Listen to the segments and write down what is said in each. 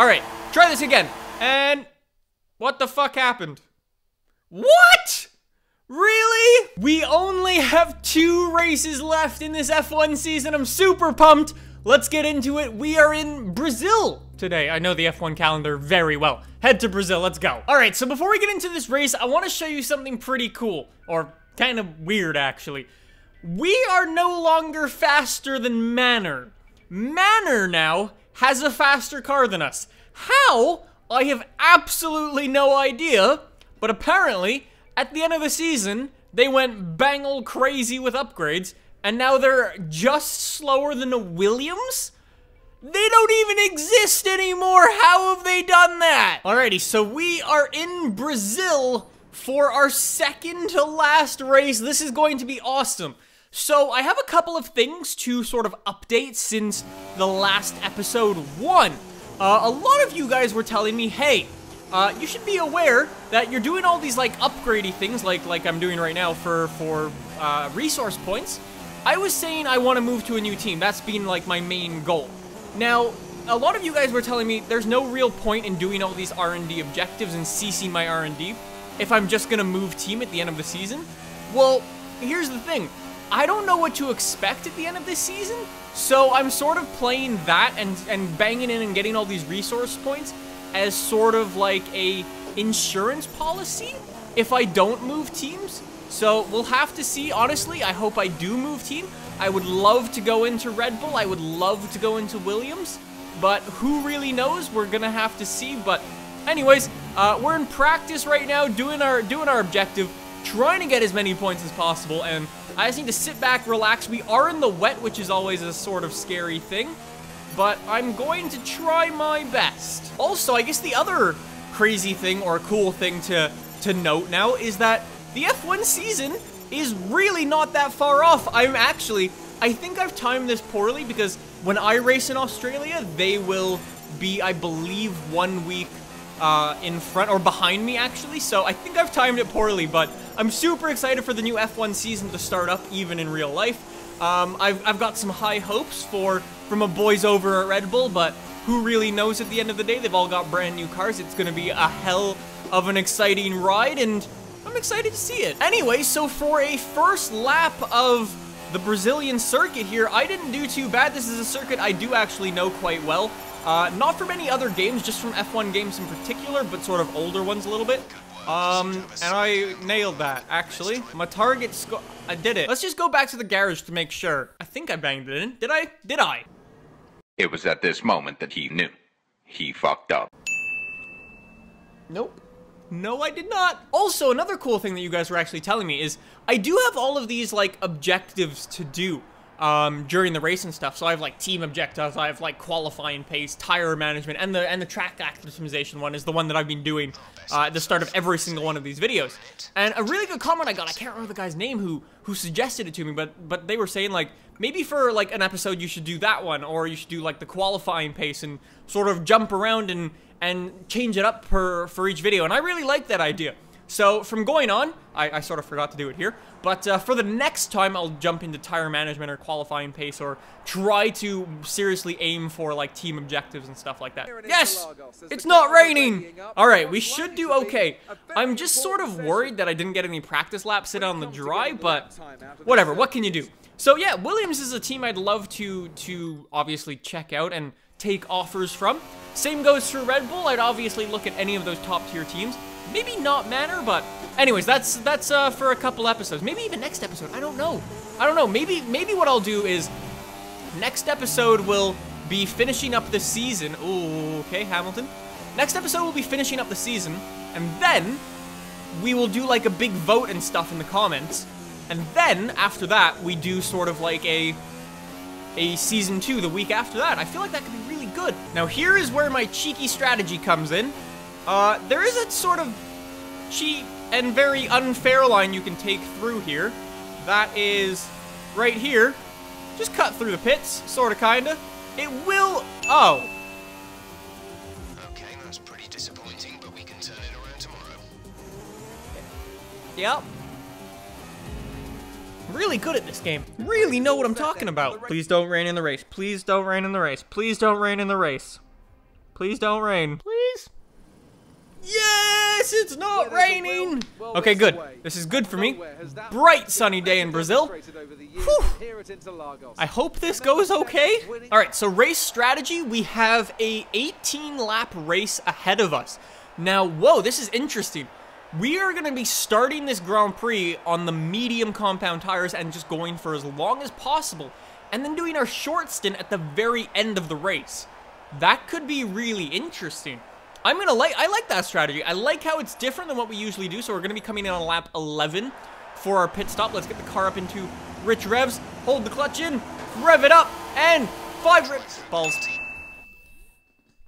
Alright, try this again. And what the fuck happened? What? Really? We only have 2 races left in this F1 season. I'm super pumped. Let's get into it. We are in Brazil today. I know the F1 calendar very well. Head to Brazil, let's go. All right, so before we get into this race, I want to show you something pretty cool, or kind of weird actually. We are no longer faster than Manor. Manor now has a faster car than us. How? I have absolutely no idea, but apparently, at the end of the season, they went bang crazy with upgrades, and now they're just slower than a Williams? They don't even exist anymore! How have they done that? Alrighty, so we are in Brazil for our second to last race. This is going to be awesome. So, I have a couple of things to sort of update since the last episode 1. A lot of you guys were telling me, hey, you should be aware that you're doing all these, like, upgradey things, like I'm doing right now for resource points. I was saying I want to move to a new team. That's been, like, my main goal. Now, a lot of you guys were telling me there's no real point in doing all these R&D objectives and ceasing my R&D if I'm just gonna move team at the end of the season. Well, here's the thing. I don't know what to expect at the end of this season, so I'm sort of playing that and banging in and getting all these resource points as sort of like a insurance policy if I don't move teams. So we'll have to see. Honestly, I hope I do move team. I would love to go into Red Bull. I would love to go into Williams, but who really knows? We're gonna have to see. But anyways, we're in practice right now, doing our objective, trying to get as many points as possible, and I just need to sit back, relax. We are in the wet, which is always a sort of scary thing, but I'm going to try my best. Also, I guess the other crazy thing or cool thing to note now is that the F1 season is really not that far off. I think I've timed this poorly because when I race in Australia, they will be, I believe, 1 week in front or behind me actually, so I think I've timed it poorly, but I'm super excited for the new F1 season to start up even in real life. I've got some high hopes from my boys over at Red Bull, but who really knows at the end of the day? They've all got brand new cars. It's gonna be a hell of an exciting ride, and I'm excited to see it. Anyway, so for a first lap of the Brazilian circuit here, I didn't do too bad. This is a circuit I do actually know quite well. Not from any other games, just from F1 games in particular, but sort of older ones a little bit. And I nailed that, actually. My target I did it. Let's just go back to the garage to make sure. I think I banged it in. Did I? Did I? It was at this moment that he knew. He fucked up. Nope. No, I did not. Also, another cool thing that you guys were actually telling me is I do have all of these, like, objectives to do during the race and stuff. So I have, like, team objectives, I have, like, qualifying pace, tire management, and the track optimization one is the one that I've been doing at the start of every single one of these videos. And a really good comment I got, I can't remember the guy's name who suggested it to me, but they were saying, like, maybe for, like, an episode you should do that one, or you should do, like, the qualifying pace and sort of jump around and change it up for each video, and I really like that idea. So from going on, I sort of forgot to do it here, but for the next time I'll jump into tire management or qualifying pace or try to seriously aim for like team objectives and stuff like that. Yes! It's not raining! Alright, we should do okay. I'm just sort of worried that I didn't get any practice laps in on the dry, but whatever, what can you do? So yeah, Williams is a team I'd love to obviously check out and take offers from. Same goes for Red Bull. I'd obviously look at any of those top tier teams. Maybe not Manor, but anyways, that's for a couple episodes. Maybe even next episode. I don't know. Maybe what I'll do is next episode will be finishing up the season. Ooh, okay, Hamilton. Next episode will be finishing up the season, and then we will do like a big vote and stuff in the comments. And then after that, we do sort of like a season 2 the week after that. I feel like that could be really good. Now here is where my cheeky strategy comes in. There is a sort of cheat and very unfair line you can take through here. That is right here. Just cut through the pits, sorta, kinda. It will, oh. Okay, that's pretty disappointing, but we can turn it around tomorrow. Yep. Really good at this game. Really know what I'm talking about. Please don't rain in the race. Please don't rain in the race. Please don't rain in the race. Please don't rain. Please? Yes, it's not raining. Okay, good. This is good for me. Bright sunny day in Brazil. Whew. I hope this goes okay. All right, so race strategy. We have a 18-lap race ahead of us. Now, whoa, this is interesting. We are going to be starting this Grand Prix on the medium compound tires and just going for as long as possible, and then doing our short stint at the very end of the race. That could be really interesting. I like that strategy. I like how it's different than what we usually do. So we're going to be coming in on lap 11 for our pit stop. Let's get the car up into rich revs. Hold the clutch in. Rev it up. And 5 revs. Balls.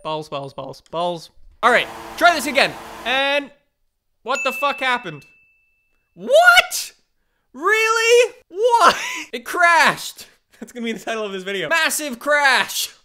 Balls, balls, balls, balls. All right. Try this again. And what the fuck happened? What? Really? What? It crashed. That's going to be the title of this video. Massive crash.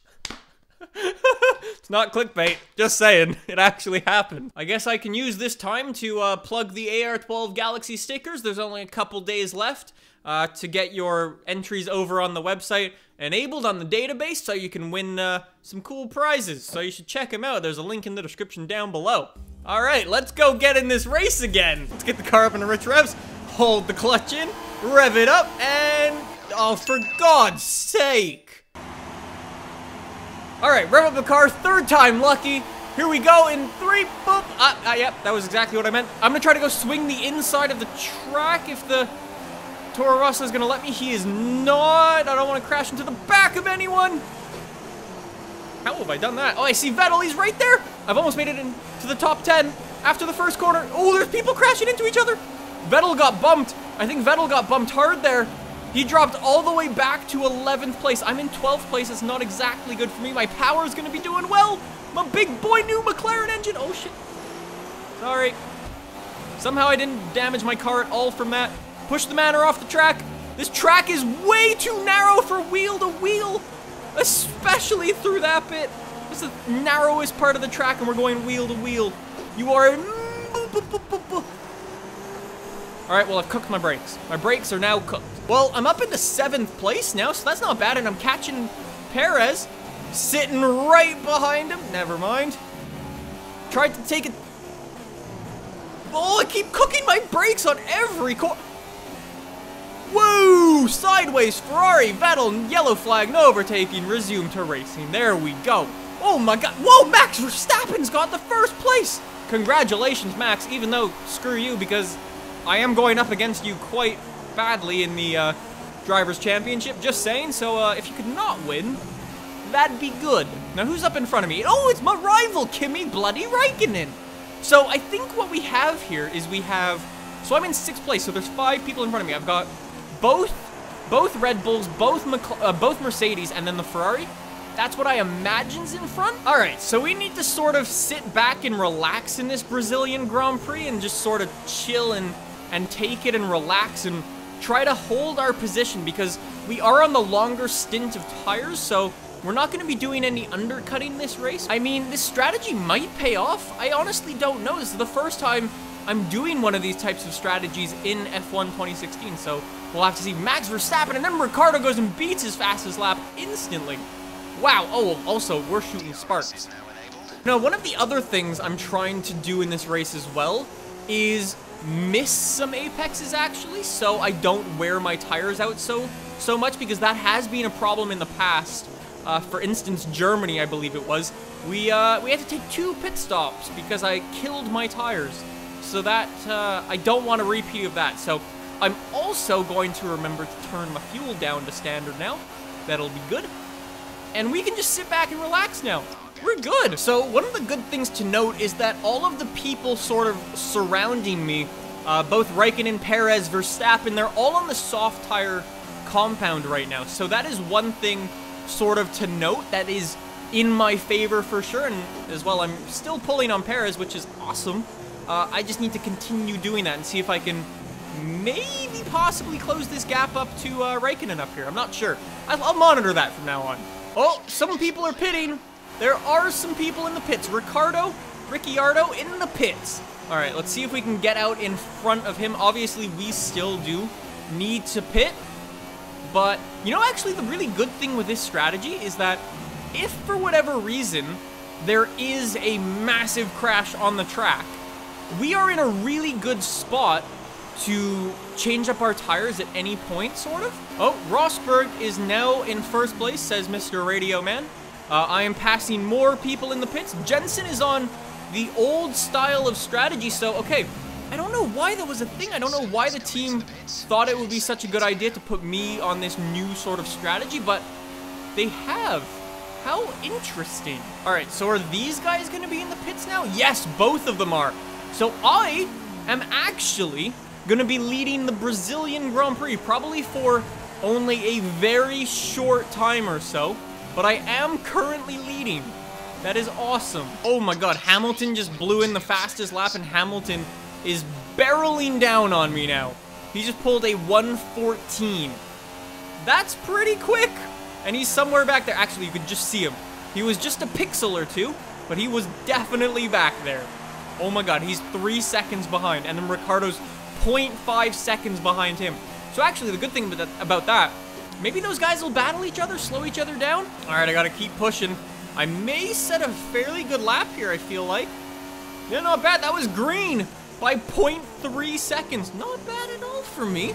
It's not clickbait, just saying, it actually happened. I guess I can use this time to plug the AR12 Galaxy stickers. There's only a couple days left to get your entries over on the website enabled on the database so you can win some cool prizes. So you should check them out. There's a link in the description down below. All right, let's go get in this race again. Let's get the car up into rich revs, hold the clutch in, rev it up, and oh, for God's sake. All right, rev up the car, 3rd time lucky. Here we go in 3, boop. Yep, that was exactly what I meant. I'm gonna try to go swing the inside of the track if the Toro Rosso is gonna let me. He is not. I don't wanna crash into the back of anyone. How have I done that? Oh, I see Vettel, he's right there. I've almost made it into the top 10 after the first corner. Oh, there's people crashing into each other. Vettel got bumped. I think Vettel got bumped hard there. He dropped all the way back to 11th place. I'm in 12th place. It's not exactly good for me. My power is going to be doing well. My big boy new McLaren engine. Oh, shit. Sorry. Somehow I didn't damage my car at all from that. Push the manor off the track. This track is way too narrow for wheel to wheel, especially through that bit. This is the narrowest part of the track, and we're going wheel to wheel. You are... All right, well, I've cooked my brakes. My brakes are now cooked. Well, I'm up into 7th place now, so that's not bad, and I'm catching Perez, sitting right behind him. Never mind. Tried to take it. Oh, I keep cooking my brakes on every corner. Whoa! Sideways, Ferrari, Vettel, yellow flag, no overtaking, resume to racing. There we go. Oh my God, whoa, Max Verstappen's got the 1st place. Congratulations, Max, even though, screw you, because I am going up against you quite badly in the Drivers' Championship, just saying, so if you could not win, that'd be good. Now, who's up in front of me? Oh, it's my rival, Kimi Bloody Räikkönen. So, I think what we have here is we have, so I'm in 6th place, so there's 5 people in front of me. I've got both Red Bulls, both Mercedes, and then the Ferrari. That's what I imagine's in front. All right, so we need to sort of sit back and relax in this Brazilian Grand Prix and just sort of chill and take it and relax and try to hold our position because we are on the longer stint of tires, so we're not going to be doing any undercutting this race. I mean, this strategy might pay off. I honestly don't know. This is the first time I'm doing one of these types of strategies in F1 2016, so we'll have to see. Max Verstappen, and then Ricciardo goes and beats his fastest lap instantly. Wow. Oh, also, we're shooting sparks. Now, one of the other things I'm trying to do in this race as well is miss some apexes, actually, so I don't wear my tires out so much, because that has been a problem in the past. For instance, Germany, I believe it was, we had to take 2 pit stops because I killed my tires. So that, I don't want a repeat of that. So I'm also going to remember to turn my fuel down to standard now. That'll be good. And we can just sit back and relax now. We're good. So one of the good things to note is that all of the people sort of surrounding me, both Raikkonen, Perez, Verstappen, they're all on the soft tire compound right now. So that is one thing sort of to note that is in my favor for sure. And as well, I'm still pulling on Perez, which is awesome. I just need to continue doing that and see if I can maybe possibly close this gap up to Raikkonen up here. I'm not sure. I'll monitor that from now on. Oh, some people are pitting. There are some people in the pits. Ricciardo in the pits. All right, let's see if we can get out in front of him. Obviously, we still do need to pit. But, you know, actually, the really good thing with this strategy is that if for whatever reason there is a massive crash on the track, we are in a really good spot to change up our tires at any point, sort of. Oh, Rosberg is now in first place, says Mr. Radio Man. I am passing more people in the pits. Jensen is on the old style of strategy, so, okay. I don't know why that was a thing. I don't know why the team thought it would be such a good idea to put me on this new sort of strategy, but they have. How interesting. All right, so are these guys going to be in the pits now? Yes, both of them are. So I am actually going to be leading the Brazilian Grand Prix, probably for only a very short time or so, but I am currently leading. That is awesome. Oh my God, Hamilton just blew in the fastest lap, and Hamilton is barreling down on me now. He just pulled a 1:14. That's pretty quick. And he's somewhere back there. Actually, you could just see him. He was just a pixel or two, but he was definitely back there. Oh my God, he's 3 seconds behind. And then Ricciardo's 0.5 seconds behind him. So actually, the good thing about that, maybe those guys will battle each other, slow each other down. All right, I gotta keep pushing. I may set a fairly good lap here, I feel like. Yeah, not bad. That was green by 0.3 seconds. Not bad at all for me.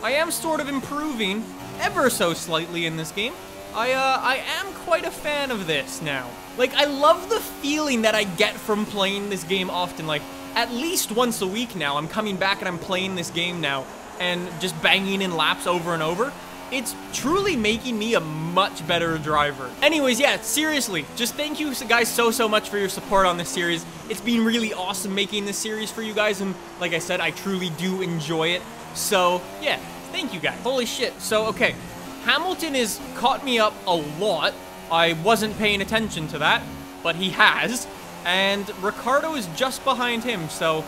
I am sort of improving ever so slightly in this game. I am quite a fan of this now. Like, I love the feeling that I get from playing this game often. Like, at least once a week now, I'm coming back and I'm playing this game now and just banging in laps over and over. It's truly making me a much better driver. Anyways, yeah, seriously, just thank you guys so much for your support on this series. It's been really awesome making this series for you guys, and like I said, I truly do enjoy it. So, yeah, thank you guys. Holy shit. So, okay, Hamilton has caught me up a lot. I wasn't paying attention to that, but he has. And Ricciardo is just behind him, so...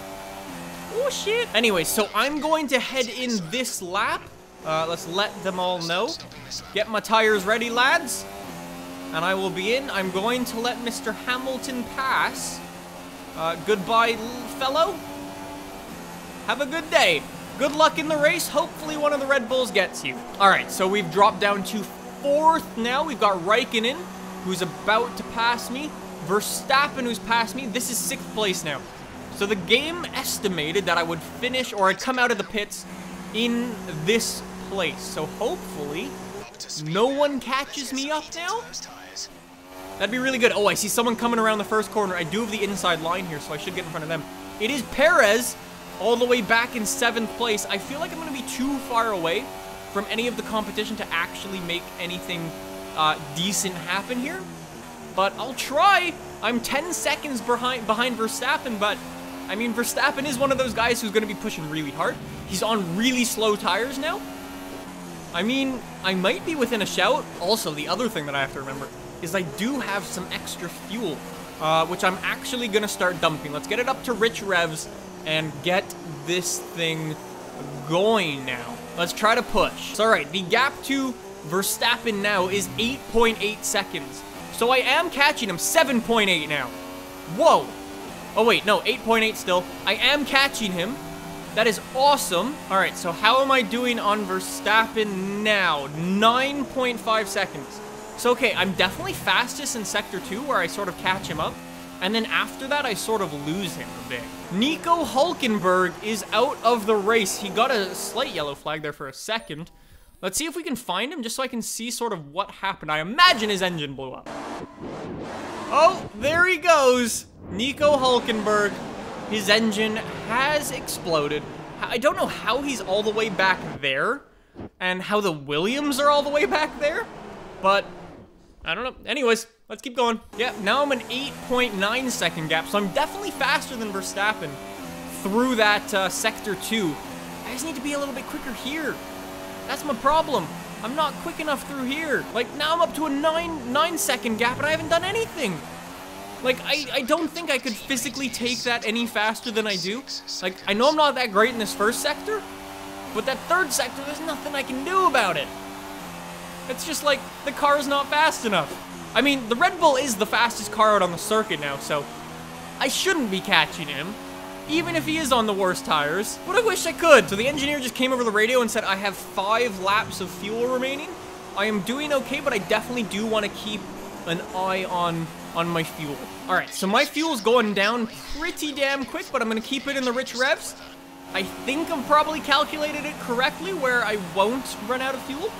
oh, shit. Anyway, so I'm going to head in this lap. Let's let them all know. Get my tires ready, lads. And I will be in. I'm going to let Mr. Hamilton pass. Goodbye, fellow. Have a good day. Good luck in the race. Hopefully one of the Red Bulls gets you. All right, so we've dropped down to 4th now. We've got Raikkonen, who's about to pass me. Verstappen, who's passed me. This is 6th place now. So the game estimated that I would finish, or I'd come out of the pits in this place. So hopefully no one catches me up now. That'd be really good. Oh, I see someone coming around the first corner. I do have the inside line here, so I should get in front of them. It is Perez all the way back in 7th place. I feel like I'm going to be too far away from any of the competition to actually make anything decent happen here. But I'll try. I'm 10 seconds behind Verstappen, but I mean, Verstappen is one of those guys who's going to be pushing really hard. He's on really slow tires now. I mean, I might be within a shout. Also, the other thing that I have to remember is I do have some extra fuel, which I'm actually going to start dumping. Let's get it up to rich revs and get this thing going now. Let's try to push. So, all right, the gap to Verstappen now is 8.8 seconds. So I am catching him, 7.8 now. Whoa. Oh, wait, no, 8.8 still. I am catching him. That is awesome. All right, so how am I doing on Verstappen now? 9.5 seconds. So, okay, I'm definitely fastest in Sector 2, where I sort of catch him up. And then after that, I sort of lose him a bit. Nico Hülkenberg is out of the race. He got a slight yellow flag there for a second. Let's see if we can find him, just so I can see sort of what happened. I imagine his engine blew up. Oh, there he goes. Nico Hülkenberg. His engine has exploded. I don't know how he's all the way back there and how the Williams are all the way back there, but I don't know. Anyways, let's keep going. Yeah, now I'm an 8.9 second gap, so I'm definitely faster than Verstappen through that Sector 2. I just need to be a little bit quicker here. That's my problem. I'm not quick enough through here. Like, now I'm up to a 9 second gap and I haven't done anything. Like, I don't think I could physically take that any faster than I do. Like, I know I'm not that great in this first sector, but that third sector, there's nothing I can do about it. It's just like, the car is not fast enough. I mean, the Red Bull is the fastest car out on the circuit now, so I shouldn't be catching him, even if he is on the worst tires. But I wish I could. So the engineer just came over the radio and said I have 5 laps of fuel remaining. I am doing okay, but I definitely do want to keep an eye on on my fuel. All right, so my fuel's going down pretty damn quick, but I'm gonna keep it in the rich revs. I think I've probably calculated it correctly where I won't run out of fuel.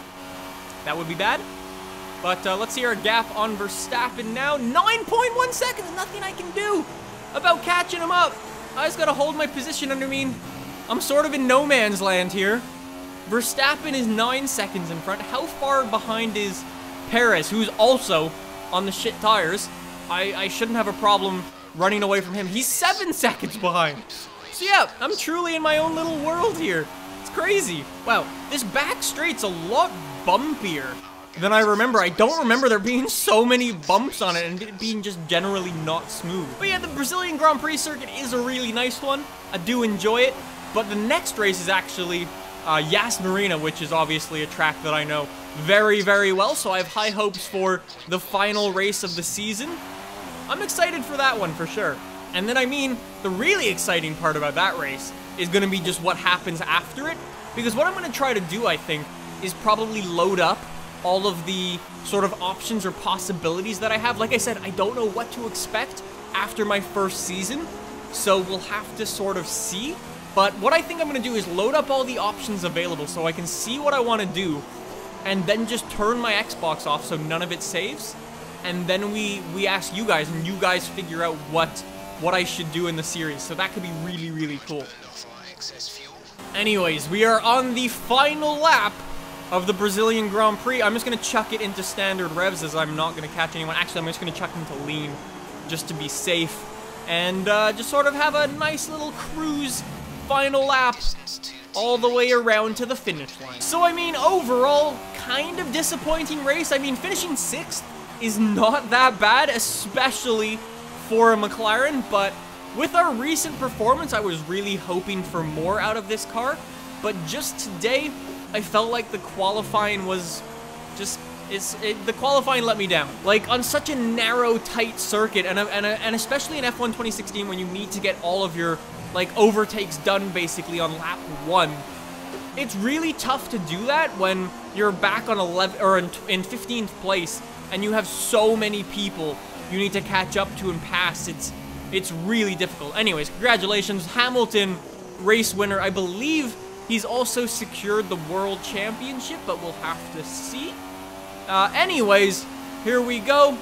That would be bad. But let's see our gap on Verstappen now. 9.1 seconds, nothing I can do about catching him up. I just gotta hold my position under me. I'm sort of in no man's land here. Verstappen is 9 seconds in front. How far behind is Perez, who's also on the shit tires? I shouldn't have a problem running away from him. He's 7 seconds behind. So yeah, I'm truly in my own little world here. It's crazy. Wow, this back straight's a lot bumpier than I remember. I don't remember there being so many bumps on it and it being just generally not smooth. But yeah, the Brazilian Grand Prix circuit is a really nice one. I do enjoy it. But the next race is actually Yas Marina, which is obviously a track that I know very, very well. So I have high hopes for the final race of the season. I'm excited for that one for sure. And then, I mean, the really exciting part about that race is going to be just what happens after it. Because what I'm going to try to do, I think, is probably load up all of the sort of options or possibilities that I have. Like I said, I don't know what to expect after my first season. So we'll have to sort of see. But what I think I'm going to do is load up all the options available so I can see what I want to do. And then just turn my Xbox off so none of it saves. And then we ask you guys, and you guys figure out what I should do in the series. So that could be really, really cool. Anyways, we are on the final lap of the Brazilian Grand Prix. I'm just going to chuck it into standard revs as I'm not going to catch anyone. Actually, I'm just going to chuck it into lean just to be safe. And just sort of have a nice little cruise final lap all the way around to the finish line. So, I mean, overall, kind of disappointing race. I mean, finishing 6th is not that bad, especially for a McLaren, but with our recent performance, I was really hoping for more out of this car, but just today, I felt like the qualifying was just, the qualifying let me down. Like, on such a narrow, tight circuit, and especially in F1 2016, when you need to get all of your, like, overtakes done, basically, on lap 1, it's really tough to do that when you're back on 11, or in 15th place, and you have so many people you need to catch up to and pass. It's really difficult. Anyways, congratulations, Hamilton, race winner. I believe he's also secured the World Championship, but we'll have to see. Anyways, here we go.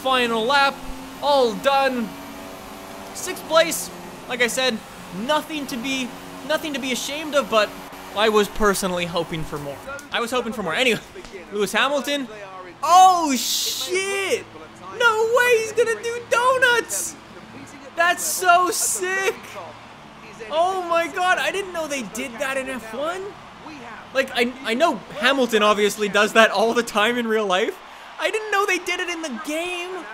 Final lap, all done. 6th place. Like I said, nothing to be ashamed of, but I was personally hoping for more. Anyway, Lewis Hamilton. Oh shit! No way he's gonna do donuts! That's so sick! Oh my god, I didn't know they did that in F1. Like, I know Hamilton obviously does that all the time in real life. I didn't know they did it in the game.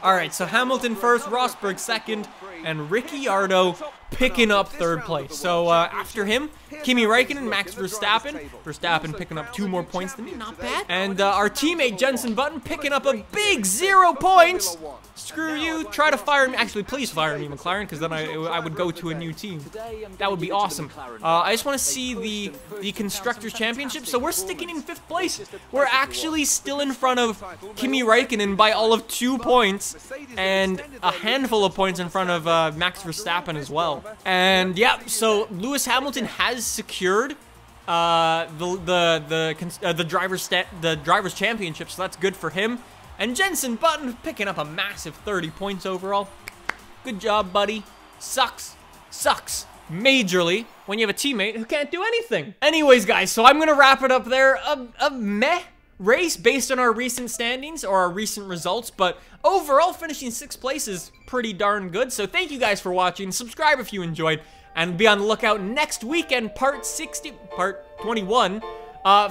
Alright, so Hamilton first, Rosberg second, and Ricciardo picking up 3rd place. So after him, Kimi Räikkönen, Max Verstappen. Verstappen picking up 2 more points than me, not bad. And our teammate Jenson Button picking up a big 0 points. Screw you, try to fire me. Actually, please fire me, McLaren, because then I would go to a new team. That would be awesome. I just want to see the Constructors' Championship. So we're sticking in 5th place. We're actually still in front of Kimi Räikkönen by all of 2 points, and a handful of points in front of Max Verstappen as well. And yeah, so Lewis Hamilton has secured the drivers' championship, so that's good for him. And Jenson Button picking up a massive 30 points overall. Good job, buddy. Sucks majorly when you have a teammate who can't do anything. Anyways, guys, so I'm gonna wrap it up there. A meh race based on our recent standings or our recent results, but overall finishing 6th place is pretty darn good. So thank you guys for watching. Subscribe if you enjoyed, and be on the lookout next weekend, part 21,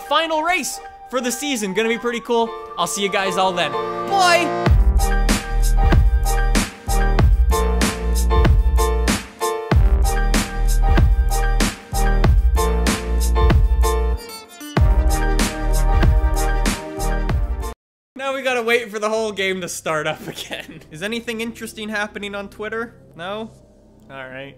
final race for the season. Gonna be pretty cool. I'll see you guys all then. Bye! Now we gotta wait for the whole game to start up again. Is anything interesting happening on Twitter? No? Alright.